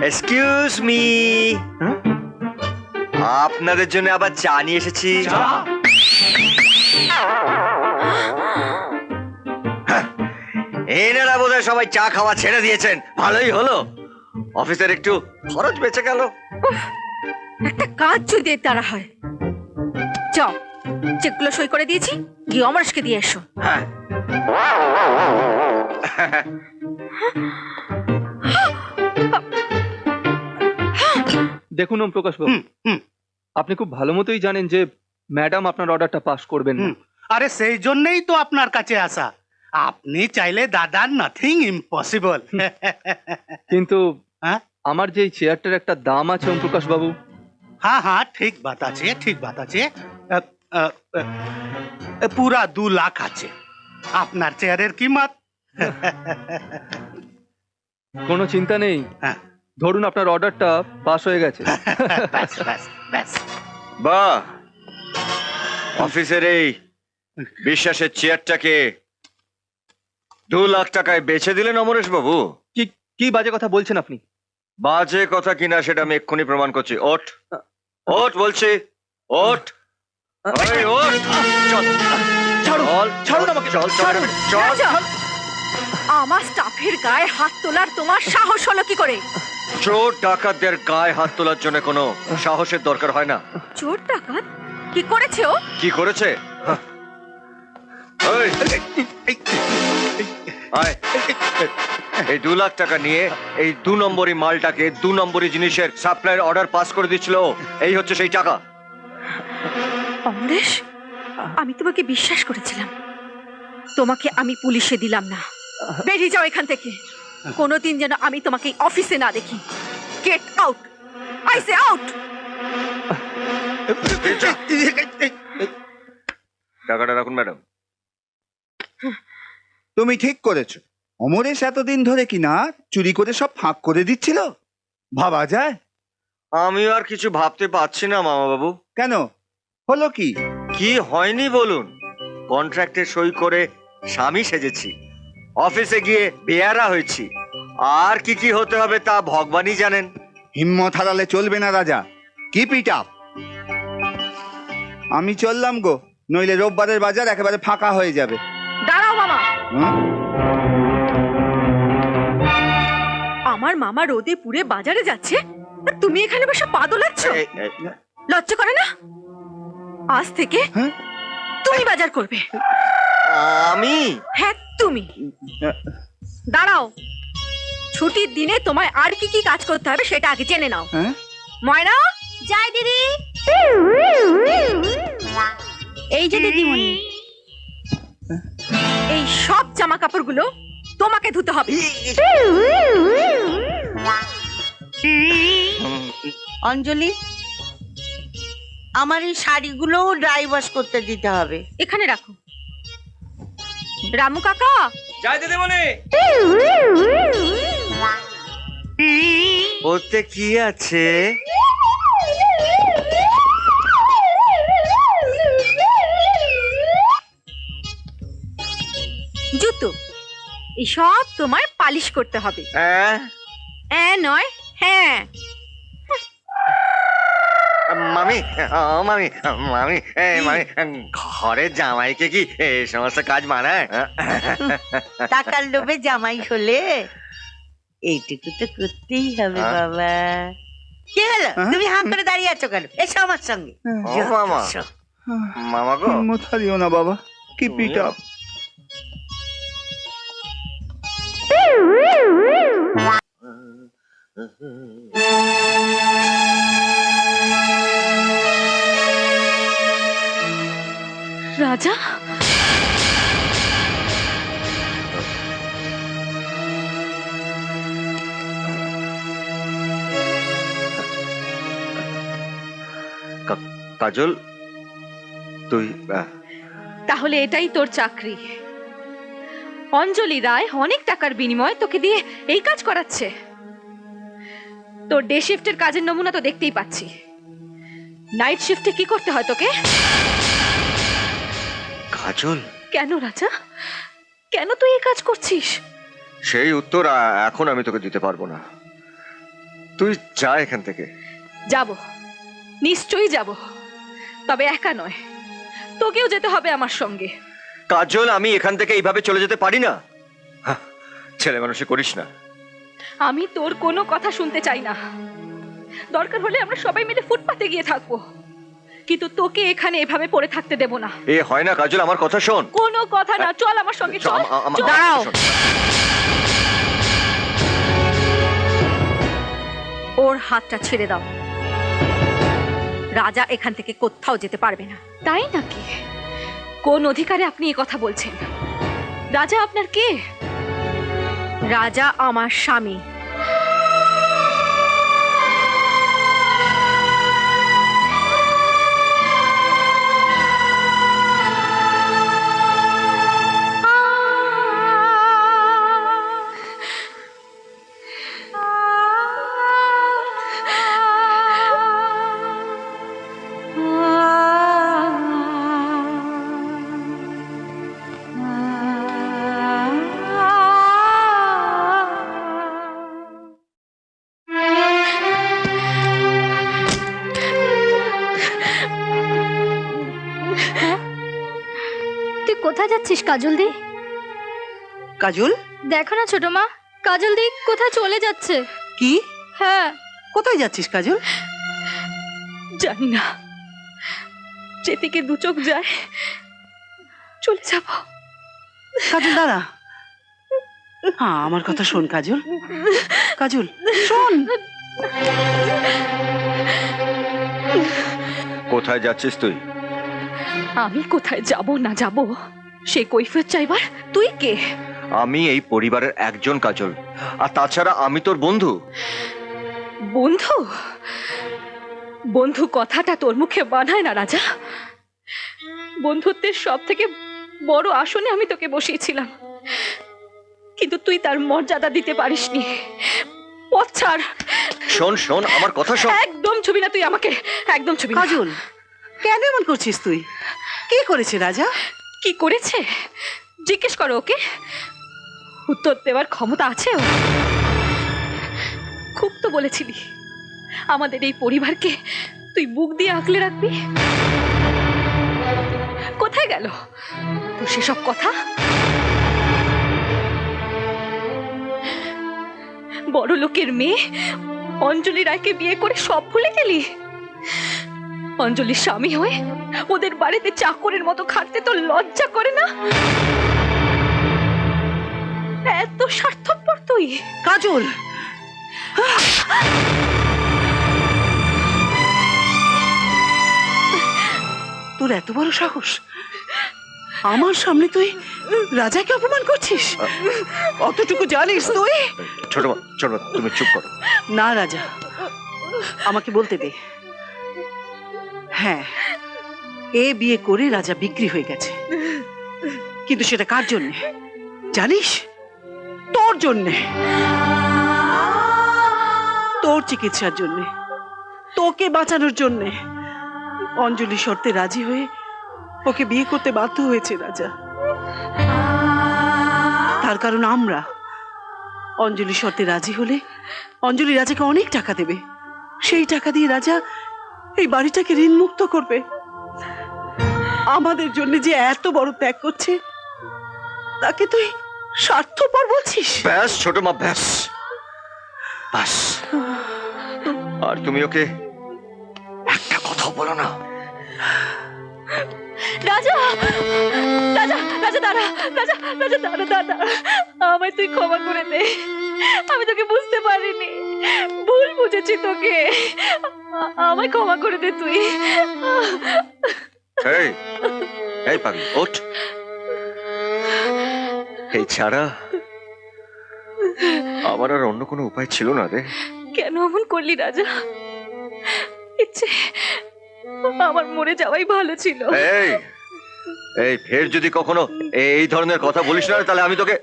Excuse me, আপনাদের জন্য আবার চা নিয়ে এসেছি। এনারা বোধহয় সবাই চা খাওয়া ছেড়ে দিয়েছেন, ভালোই হলো, অফিসের একটু খরচ বেঁচে গেল। একটা কাজ যদি তারা হয়, যাও চেকগুলো সই করে দিয়েছি, গিয়ে অমরেশকে দিয়ে এসো। হ্যাঁ, দেখুন ওম প্রকাশ বাবু, আপনি খুব ভালো মতোই জানেন যে ম্যাডাম আপনার অর্ডারটা পাস করবেন না। আরে সেই জন্যই তো আপনার কাছে আসা। আপনি চাইলে দাদা নাথিং ইম্পসিবল। কিন্তু হ্যাঁ আমার যে চেয়ারটার একটা দাম আছে ওম প্রকাশ বাবু। हाँ हाँ ठीक बात আছে, ঠিক বাত আছে। পুরা 2 লাখ আছে আপনার চেয়ারের কিমত। কোনো চিন্তা নেই, হ্যাঁ। ধরুন আপনার অর্ডারটা পাস হয়ে গেছে। ব্যাস ব্যাস ব্যাস। বাহ, অফিসের এই বিশ্বাসের চেয়ারটাকে 2 লাখ টাকায় বেচে দিলেন অমরেশ বাবু। কি কি বাজে কথা বলছেন আপনি? বাজে কথা কিনা সেটা আমি এক্ষুনি প্রমাণ করছি। ওঠ ওঠ বলছি, ওঠ। ওই ওঠ, চল ছাড়ুন আমাকে, চল চল চল। রাজা, আমার স্টাফের গায়ে হাত তোলার তোমার সাহস হলো কি করে? চোর ডাকাতদের গায়ে হাত তোলার জন্য কোনো সাহসের দরকার হয় না। চোর ডাকাত কি করেছে ও? কি করেছে? ওই, আয়। এই 2 লাখ টাকা নিয়ে এই 2 নম্বরই মালটাকে 2 নম্বরই জিনিসের সাপ্লাইয়ের অর্ডার পাস করে দিচ্ছিল। এই হচ্ছে সেই টাকা। অমরেশ, আমি তোমাকে বিশ্বাস করেছিলাম, তোমাকে আমি পুলিশে দিলাম না। বেরিয়ে যাও এখান থেকে, কোনোদিন যেন আমি তোমাকে অফিসে না দেখি। Get out, I say out. টাকাটা রাখুন ম্যাডাম। তুমি ঠিক করেছো। অমরেশ এতদিন ধরে কিনা চুরি করে সব ফাঁক করে দিচ্ছিল, ভাবা যায়? আমি আর কিছু ভাবতে পারছি না মামা বাবু। কেন, হলো কি? কি হয়নি বলুন? কন্ট্রাক্টে সই করে স্বামী সেজেছি, অফিসে গিয়ে বেয়ারা হয়েছি, আর কি কি হতে হবে তা ভগবানই জানেন। হিম্মত হারালে চলবে না রাজা, কিপ ইট আপ। আমি চললাম গো, নইলে রোববারের বাজার একেবারে ফাঁকা হয়ে যাবে। দাঁড়াও মামা। হুম? আমার মামা রোদে পুড়ে বাজারে যাচ্ছে, আর তুমি এখানে বসে পা দোলাচ্ছ? লজ্জা করে না? আজ থেকে হ্যাঁ? তুমি বাজার করবে। আমি? হ্যাঁ তুমি। দাঁড়াও, ছুটির দিনে তোমায় আর কি কি কাজ করতে হবে সেটা আগে জেনে নাও। হ্যাঁ? ময়না, যাই দিদি। এই যে দিদিমণি, এই সব জামা কাপড়গুলো তোমাকে ধুতে হবে। অঞ্জলি, আমার এই শাড়িগুলো ড্রাই ওয়াশ করতে দিতে হবে। এখানে রাখো। রামু কাকা, যাই দিদিমণি। ওতে কি আছে? জুতো, এই সব তোমায় পালিশ করতে হবে। নয় হ্যাঁ। মামি, মামি মামি মামি, ঘরের জামাইকে কি এই সমস্ত কাজ মানায়? টাকার লোভে জামাই হলে এইটুকু তো করতেই হবে বাবা। কি হলো, তুমি হাঁ করে দাঁড়িয়ে আছো কেন? এসো আমার সঙ্গে। ও মামা, মামা গো, হিম্মত হারিও না বাবা, কিপ ইট আপ। রাজা, কাজল, তুই তাহলে এটাই তোর চাকরি? অঞ্জলি রায় অনেক টাকার বিনিময়ে তোকে দিয়ে এই কাজ করাচ্ছে। তোর ডে শিফটের কাজের নমুনা তো দেখতেই পাচ্ছি, নাইট শিফটে কি করতে হয় তোকে? কাজল, কেন রাজা, কেন তুই এই কাজ করছিস? সেই উত্তর এখন আমি তোকে দিতে পারবো না। তুই যা এখান থেকে। যাব, নিশ্চয়ই যাব, তবে একা নয়, তোকেও যেতে হবে আমার সঙ্গে। কাজল, আমি এখান থেকে এইভাবে চলে যেতে পারি না। হাহ, ছেলে মানুষে করিস না। আমি তোর কোনো কথা শুনতে চাই না। দরকার হলে আমরা সবাই মিলে ফুটপাতে গিয়ে থাকবো, কিন্তু তোকে এখানে এভাবে পড়ে থাকতে দেব না। এ হয় না কাজল, আমার কথা শোন। কোনো কথা না, চল আমার সঙ্গে, চল। চল। দাঁড়াও। ওর হাতটা ছেড়ে দাও। রাজা এখান থেকে কোথাও যেতে পারবে না। তাই নাকি? কোন অধিকারে আপনি এই কথা বলছেন? রাজা আপনার কে? রাজা আমার স্বামী। তুই কোথায় যাচ্ছিস কাজল দি? কাজল, দেখো না ছোট মা, কাজল দি কোথায় চলে যাচ্ছে। কি? হ্যাঁ, কোথায় যাচ্ছিস কাজল? জানি না, যেদিকে দু চোখ যায় চলে যাব। কাজল দাঁড়া, হ্যাঁ আমার কথা শোন কাজল। কাজল শোন। কোথায় যাচ্ছিস তুই? আমি কোথায় যাব না যাব সে কৈফিয়ত চাইবার তুই কে? আমি এই পরিবারের একজন কাজল, আর তাছাড়া আমি তোর বন্ধু। বন্ধু? বন্ধু কথাটা তোর মুখে বানায় না রাজা। বন্ধুত্বের সব থেকে বড় আসনে আমি তোকে বসিয়েছিলাম, কিন্তু তুই তার মর্যাদা দিতে পারিসনি। পথ ছাড়। শোন শোন, আমার কথা শোন। একদম ছবি না তুই আমাকে, একদম ছবি না। কাজল কেন এমন করছিস তুই? কি করেছে রাজা? কি করেছে জিজ্ঞেস করো ওকে, উত্তর দেওয়ার ক্ষমতা আছে ওর। খুব তো বলেছিলি আমাদের এই পরিবারকে তুই বুক দিয়ে আঁকলে রাখবি। কোথায় গেল তোর সেসব কথা? বড় লোকের মেয়ে অঞ্জলি রায়কে বিয়ে করে সব ভুলে গেলি? অঞ্জলির স্বামী হয়ে ওদের বাড়িতে চাকরের মতো খাটতে তোর লজ্জা করে না? এত স্বার্থপর তুই? কাজল তোর এত বড় সাহস, আমার সামনে তুই রাজাকে অপমান করছিস? অতটুকু জানিস তুই? ছোট মা, ছোট মা, তুমি চুপ করো। না রাজা, আমাকে বলতে দে। হ্যাঁ, এ বিয়ে করে রাজা বিক্রি হয়ে গেছে, কিন্তু সেটা কার জন্যে জানিস? তোর জন্যে, তোর চিকিৎসার জন্যে, তোকে বাঁচানোর জন্যে। অঞ্জলি শর্তে রাজি হয়ে ওকে বিয়ে করতে বাধ্য হয়েছে রাজা। তার কারণ আমরা। অঞ্জলি শর্তে রাজি হলে অঞ্জলি রাজাকে অনেক টাকা দেবে, সেই টাকা দিয়ে রাজা এই বাড়িটাকে ঋণ মুক্ত করবে। আমাদের জন্য যে এত বড় ত্যাগ করছে, তাকে তুই স্বার্থপর বলছিস? ব্যাস ছোট মা, ব্যাস ব্যাস। আর তুমি ওকে একটা কথা বলো না। রাজা, রাজা, রাজা দাঁড়া, রাজা, রাজা দাঁড়া, দাঁড়া, আমায় তুই ক্ষমা করে দে। আমি তোকে বুঝতে পারিনি, ভুল বুঝেছি তোকে। আমায় ক্ষমা করে দে তুই। এই এই পাগলি, ওঠ। এই ছাড়া আমার আর অন্য কোনো উপায় ছিল না রে। কেন এমন করলি রাজা? ইচ্ছে আমার মরে যাওয়াই ভালো ছিল। এই এই ফের যদি কখনো এই ধরনের কথা বলিস না, তাহলে আমি তোকে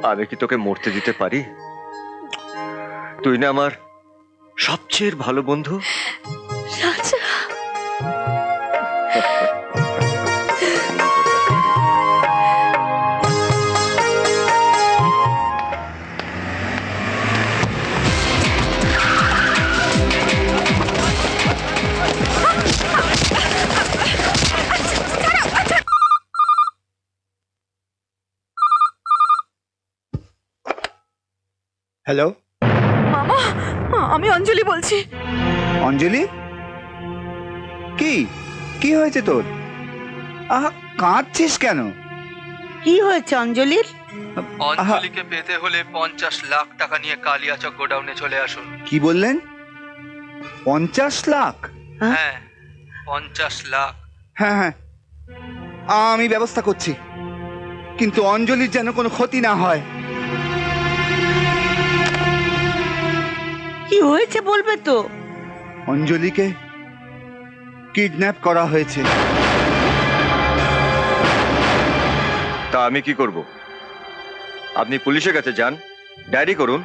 আমি কি তোকে মরতে দিতে পারি? তুই না আমার সবচেয়ে ভালো বন্ধু। রাজা, হ্যালো, মামা, আমি অঞ্জলি বলছি। অঞ্জলি? কি কি হয়েছে তোর? আহা, কাঁদছিস কেন? কি হয়েছে অঞ্জলির? অঞ্জলিকে পেতে হলে 50 লাখ টাকা নিয়ে কালিয়াচক গোডাউনে চলে আসুন। কি বললেন? 50 লাখ? হ্যাঁ, 50 লাখ। হ্যাঁ হ্যাঁ, আমি ব্যবস্থা করছি, কিন্তু অঞ্জলির যেন কোনো ক্ষতি না হয়। কি হয়েছে বলবে তো? অঞ্জলিকে কিডন্যাপ করা হয়েছে। তা আমি কি করব? আপনি পুলিশের কাছে যান, ডায়েরি করুন,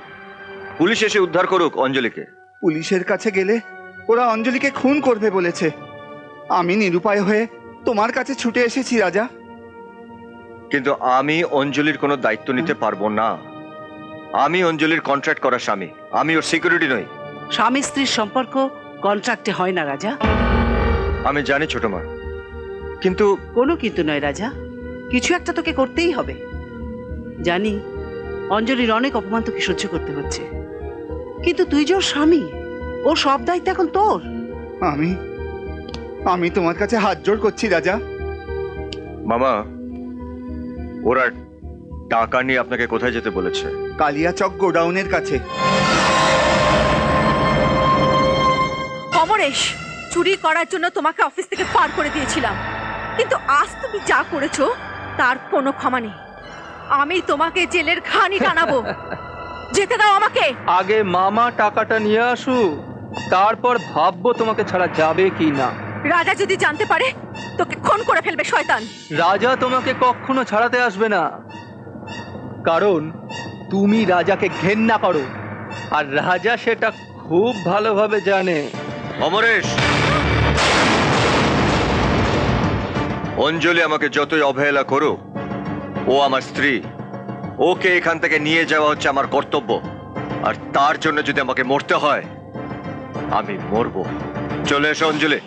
পুলিশ এসে উদ্ধার করুক অঞ্জলিকে। পুলিশের কাছে গেলে ওরা অঞ্জলিকে খুন করবে বলেছে। আমি নিরুপায় হয়ে তোমার কাছে ছুটে এসেছি রাজা। কিন্তু আমি অঞ্জলির কোনো দায়িত্ব নিতে পারবো না। আমি অঞ্জলির কন্ট্রাক্ট করা স্বামী, আমি ওর সিকিউরিটি নই। স্বামী স্ত্রীর সম্পর্ক কন্ট্রাক্টে হয় না রাজা। আমি জানি ছোট মা, কিন্তু কোনো কিন্তু নয় রাজা, কিছু একটা তোকে করতেই হবে। জানি অঞ্জলির অনেক অপমান তোকে সহ্য করতে হচ্ছে, কিন্তু তুই যে ওর স্বামী, ওর সব দায়িত্ব এখন তোর। আমি আমি তোমার কাছে হাত জোড় করছি রাজা। মামা, ওরা টাকা নিয়ে আপনাকে কোথায় যেতে বলেছে? কালিয়াচক গোডাউনের কাছে। অমরেশ, চুরি করার জন্য তোমাকে অফিস থেকে পার করে দিয়েছিলাম, কিন্তু আজ তুমি যা করেছো তার কোনো ক্ষমা নেই। আমি তোমাকে জেলের ঘানি টানাবো। যেতে দাও আমাকে। আগে মামা টাকাটা নিয়ে আসুক, তারপর ভাববো তোমাকে ছাড়া যাবে কি না। রাজা যদি জানতে পারে তোকে খুন করে ফেলবে শয়তান। রাজা তোমাকে কখনো ছাড়াতে আসবে না, কারণ তুমি রাজাকে ঘেন্না করো, আর রাজা সেটা খুব ভালোভাবে জানে। অমরেশ, অঞ্জলি আমাকে যতই অবহেলা করুক, ও আমার স্ত্রী। ওকে এখান থেকে নিয়ে যাওয়া হচ্ছে আমার কর্তব্য, আর তার জন্য যদি আমাকে মরতে হয় আমি মরবো। চলে এসো অঞ্জলি।